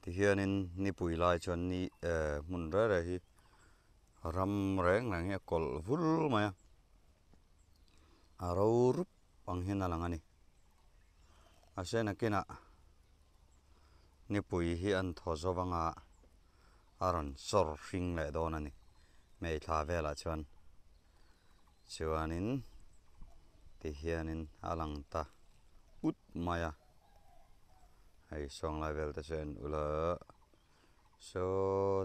thì hiện in ni bùi lại cho ni mun ra đây hi ram reng là nghe col vul mà rau rup bằng hin là ngani sẽ là cái nè ni bùi hi an thọ zo vanga aron sor ring lại đó nè mày thà về là chuan in thì hiện in alang ta út maya hay song lại về ta chuan ula so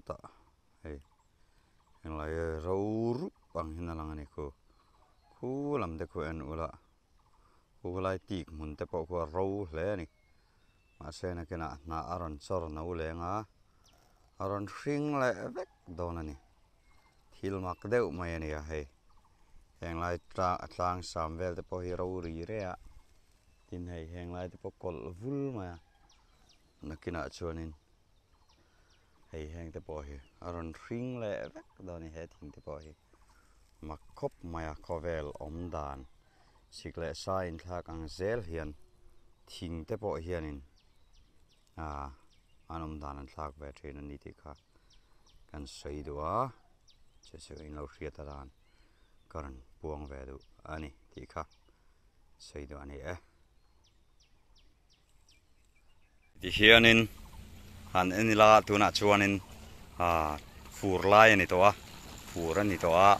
ta hay hiện lại rau rup bằng hin là ngani khu làm thế của anh ula khu lại tiệt muốn thế bảo của rau lẽ này mà xem là cái nào na aron sor nấu lẽ ngà aron ring lại vét đó này thil mặc đeo mày này hay hiện lại trang sắm về thế bảo hi rau rì đấy à tin hay hiện lại thế bảo col vul mà nó cái nào cho nên hay hiện thế bảo hi aron ring lại vét đó này hết tin thế bảo hi mặc khop mày covel om đàn xịt lệ sai thác ang zel hiền thình thế bảo hiền anh om đàn anh thác về trên anh đi thì cả kan sei đua chỉ sự in lâu riết đàn còn buông về đủ anh thì cả sei đua này thì hiền anh là tu na chuan in phur lai này to phur anh to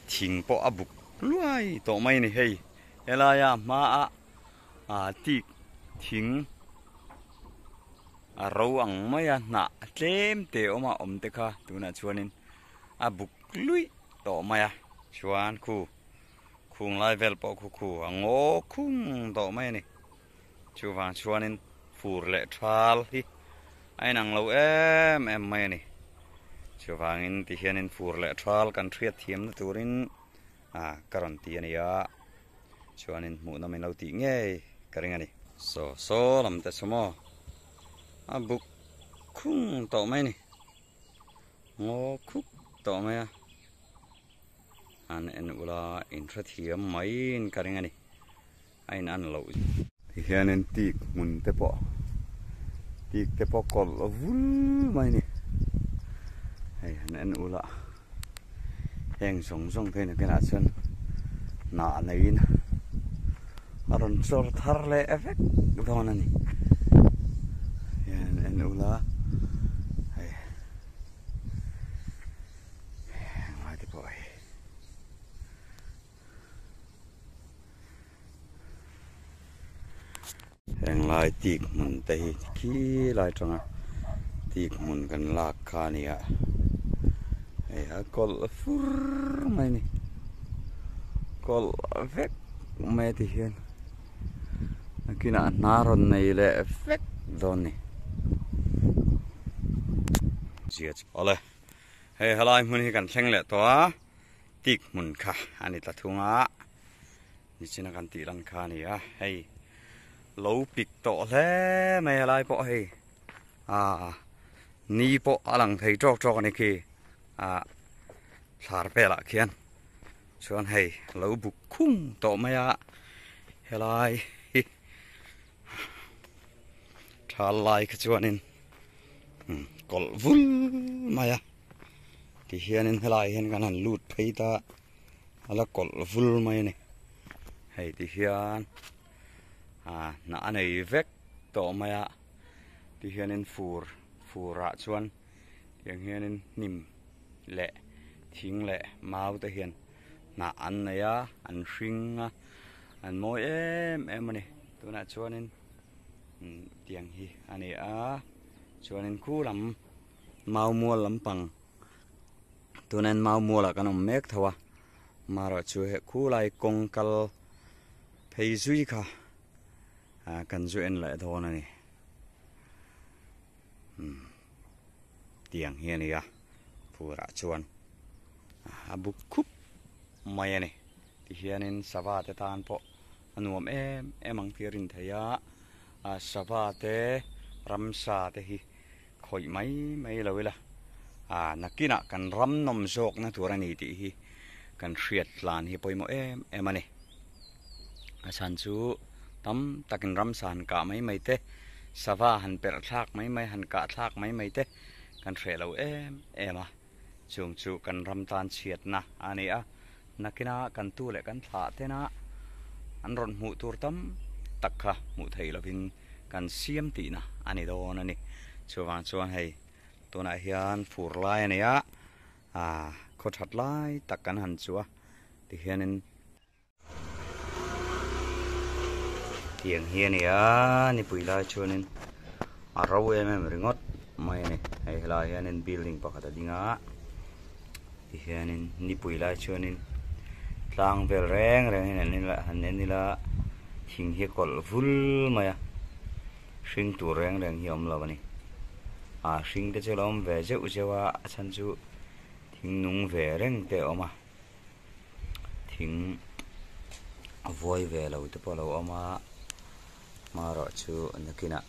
thình po abuk luai to mai ni hei elaya ma ti thing rau ang maya na tlem te oma om te kha tuna chuanin abuk lui to maya chuan khung lai vel po khu ango khung to mai ni chuwang chuanin fur le thal hi ainang lo em mai ni chuwangin ti hianin fur le thal kan thiat thiam na turin karon ti ania chuanin mu na min lo ti nge karinga ni so lam te somo buk khung to mai ni ngo khúc to mai an ula in thra thiam mai in karinga ni ain an lo hianin tik mun te po kol vul mai ni hay an ula heng song thế này cái nào chân nọ này in aron sor thar le effect đó này en ula hay mai thì boy heng lai tiệt mun tây khi lai trong tiệt mun kan lạc kha ni à col fur mai ni col vek mai thì hiền cái nào naron này là vek don ni ziat ole hey halai mun hi kan thleng le to tik mun kha ani ta thunga ni china kan ti ran kha ni a hey lo pik to le mai halai po hey ni po alang thei trok ni ki thar pe la khian chuan hei lo buk khung to maya helai thal lai ka chuanin kol vul maya ti hianin helai hian kan han lut phei ta ala kol vul mai ni hei ti hian na nei vek to maya ti hianin fura chuan tiang hianin nim le thing le mau te hian na an này an hring an moi em này tôi na chuanin tiang hi ani chuanin khu lam mau mua lam pang tôi nên mau mua là cái nòng mét thôi mà rồi chú hệ khu lại công kal phê duy cả cần duyên lại thôi này tiang hi này phù ra chuan buk khup mai này thì hianin sava te tan po anuam em ang tirin thaya sava te ramsa te hi khoi mai lawila nakina kan ram nom jok na turani ti hi kan hriat lan hi poimo em ani san chu tam takin ram san ka mai te sava han per thak mai han ka thak mai te kan relo em a chung chu kan ram tan chiat na ani a nakina kan tu le kan tha te na an ron mu tur tam takha mu thei lovin kan siam ti na ani don ani chuwang chuan hei tuna hian fur lai ania kho that lai tak kan han chuwa ti hianin tiang hiania ni pui lai chuanin a ro em ringot mai ni hei lai hianin building pakhat a dinga ti hianin ni pui lai chuanin tlang vel reng hin ni la thing hi kol vul maya hring tur reng hi om lovani hring te chelom ve je uchewa chan chu thing nung ve reng te oma thing voi ve lo te polo oma ma ro chu nakina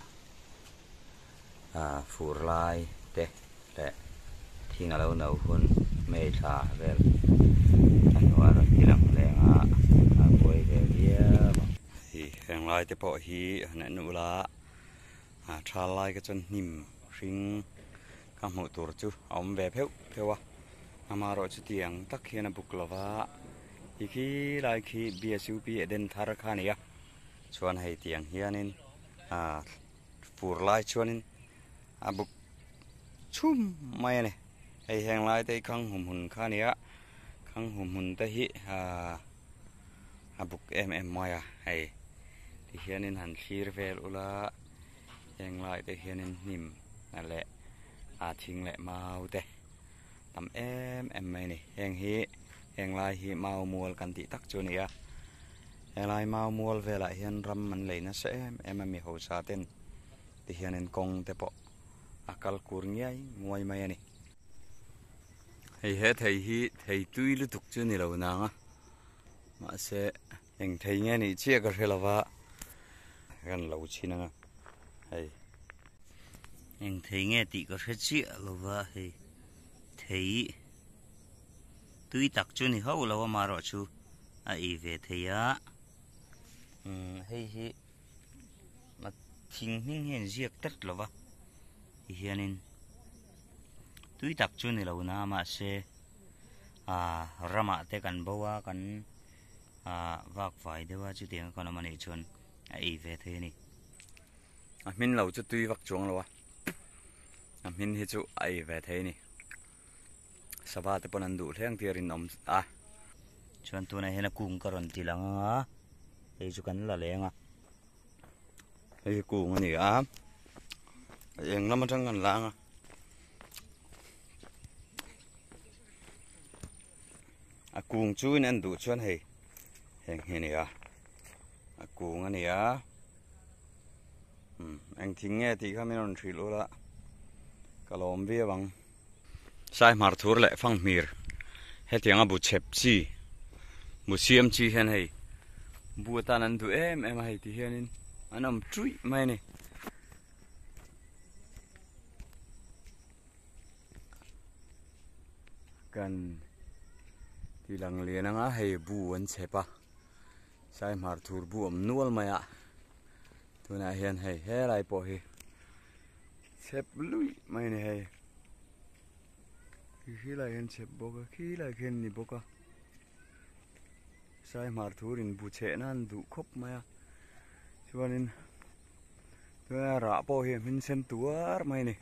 fur lai te le thing alo no hun me tha vel anwa ro hilang lenga voi ve bia hi heng lai te po hi na nu la tha lai ka chon nim hring ka mu tur chu om ve phewa ama ro chu tiang tak hian a buk lova khi lai khi bsup eden thar khania chuan hei tiang hianin fur lai chuanin a buk chum mai ne hei heng lai te khang hum hun khania khang hum hun te hi a buk em mai hei ti hianin han thlir vel ula heng lai te hianin nim ale thing le mau te tam em mai ni heng lai hi mau mual kan ti tak chu nia heng lai mau mual vela hian ram man leina se em mi ho sa ten ti hianin kong te po akal kur ngai muai mai ani hei he thei hi thei tui lu tuk chu ni lo na nga ma se heng thei nge ni chia ka helawa kan lo china nga hei heng thei nge ti ka hre chi lova hei thei tui tak chu ni ho lo ma ro chu a i ve theia hei hi ma thing hing hen ziak tat lova hianin tui tak chu ni lo na ma se rama te kan bowa kan vak vai dewa chu tiang kon mani chun a i ve the ni min lo chu tui vak chuang lo min hi chu a i ve the ni sava te pon an du thleng tiarin om chuan tu na hena kung karon tilanga ei chu kan la lenga ei kung ani eng lama tang kan langa kung chu in an du chuan hei heng ni kung ani anh thính nghe thì các mình chỉ lô là kalom bia bằng sai mar thur lệ phăng mir hết tiếng abu chep chi bu siam chi hen hay bu tan an tu em hay thì hen anh am chui mai này cần thì lăng liền ngã hay bu an chep sai mar thur bu am nual mai tu na hian hei he lai po hi chep lui mai ne hei khi lai hian chep boka khi lai hian ni boka sai mar thurin bu che nan du khop maya chuanin tu ra po hi min sen tuar mai ni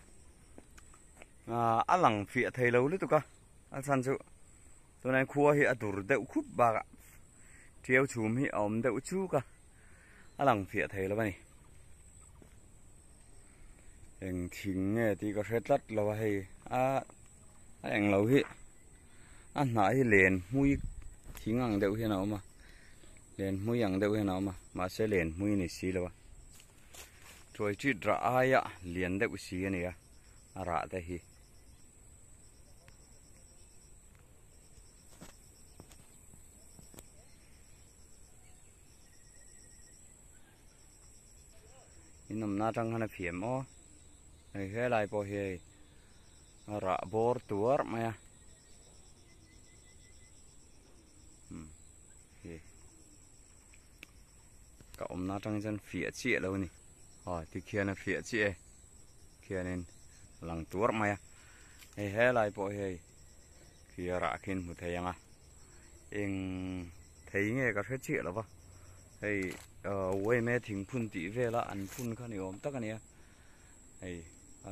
alang fia thei lo lu tu ka al san chu tu nai khua hi adur deuh khup ba trieu chum hi om deuh chu ka alang fia thei lo bani heng thing nghe thì có rất lắt là hay anh lâu hi nãy hi liền mũi thing ăn đậu thế nào mà liền mũi ăn đậu thế nào mà sẽ liền mũi này xí là rồi chỉ ra ai liền đậu xí này ra đây hi nằm na trăng hana phiền ó này thế lại po hi ra bor tuar maya ka om na trăng chân phía chia lâu nè thì kia nó phía chị kia nên lăng tuột mày hay hè lại bộ hay kia rạ kinh một thầy à em thấy nghe cái phép chị là vâng hay quay mẹ thỉnh phun tí về là ăn phun cái này ôm tắc cái này hay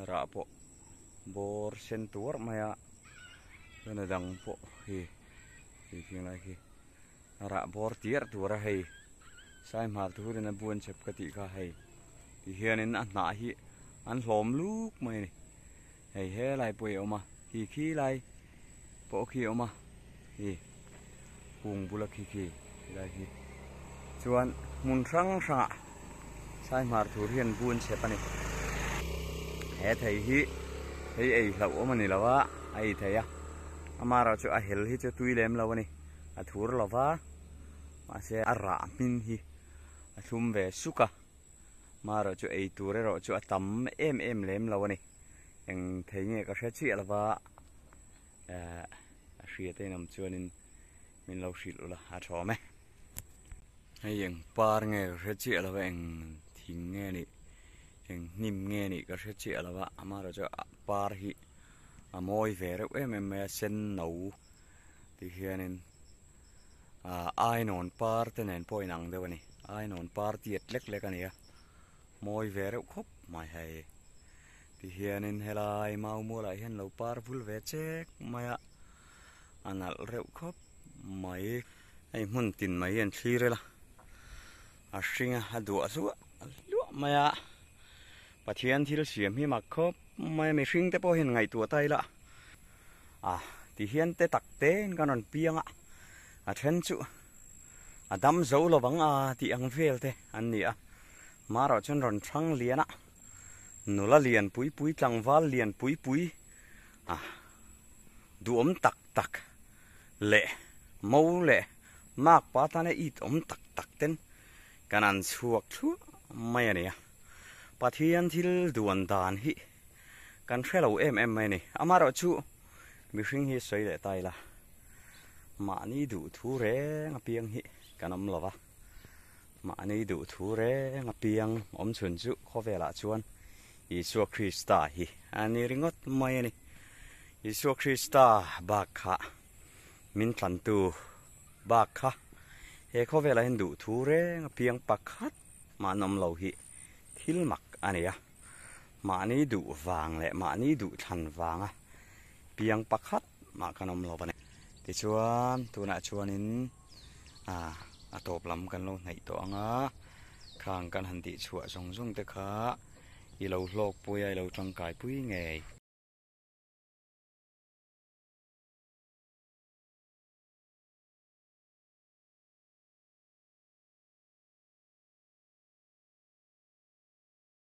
rạ bộ bor sen tuột mày cái này đằng bộ thì kia lại khi rạ bor tiệt tuột hay sai mà tuột nên buồn chụp cái tí cả hay thì hiện nên ăn nã hi ăn lồm lúc mày này hay hè lại bùi mà thì khi lại bộ khi mà thì cùng bula khi lại khi chuan mun sang sa sai mà thủ hiện buồn sẽ này hè thầy hi thấy ấy lâu mà này là vợ ấy thầy à mà rồi cho ai hiểu hi cho tôi làm lâu này thủ là vợ mà sẽ ra min hi thum về suka mà rồi cho ấy tuổi rồi cho tắm em lem lâu này anh thấy nghe có sẽ chuyện là vợ xịt tay nằm chưa nên mình lâu xịt là hạt chó mấy hay anh par nghe có sẽ chuyện là vậy anh thính nghe này anh nim nghe này có sẽ chuyện là vợ mà rồi cho par hi môi về rồi em sen nấu thì hiện nên ai non par tên nên poi nang đâu này ai non par tiệt lek lek anh à môi về rồi khóc mày hay thì hiện nên hay là mau mua lại hiện lâu par vul về chết mày anh al rượu khóc mày ai muốn tin mày hiện chi rồi là sinh đùa xuống lúa mày bà thiên thì nó xiêm hi mà khóc mày sinh tới bao hiện ngày tuổi tay là thì hiện tới tắc tế cái non piang thân chú đâm dấu là vắng thì ăn phèo thế anh nhỉ mà rồi chân ròn trăng liền nó là liền pui trăng vál liền pui đuỗm tắc lệ mâu lệ mạc bát ta này ít tắc tên cái nan suộc chú mày này bà thiên thì đuôn đàn hi cái xe lâu em mày này mà rồi chú mình sinh hi xoay lại tay là mà ni đủ thu ré ngập piang hi cái nấm lava mà ni đủ thu ré ngập piang chuẩn chú khó về lại chuan Isu Krista hi ani ringot mai ni Isu Krista bakha min tlan tu bakha he khó về lại đủ thu ré ngập piang pakhat mà nấm lâu hi thil mak ania mà ni đủ vàng lệ mà ni đủ thằn vàng piang pakhat mà cái nấm lâu này thì chuan tu na chuan in top lam kan lo nei to anga khang kan han ti chua song te kha i lo lok pui ai lo tang kai pui nge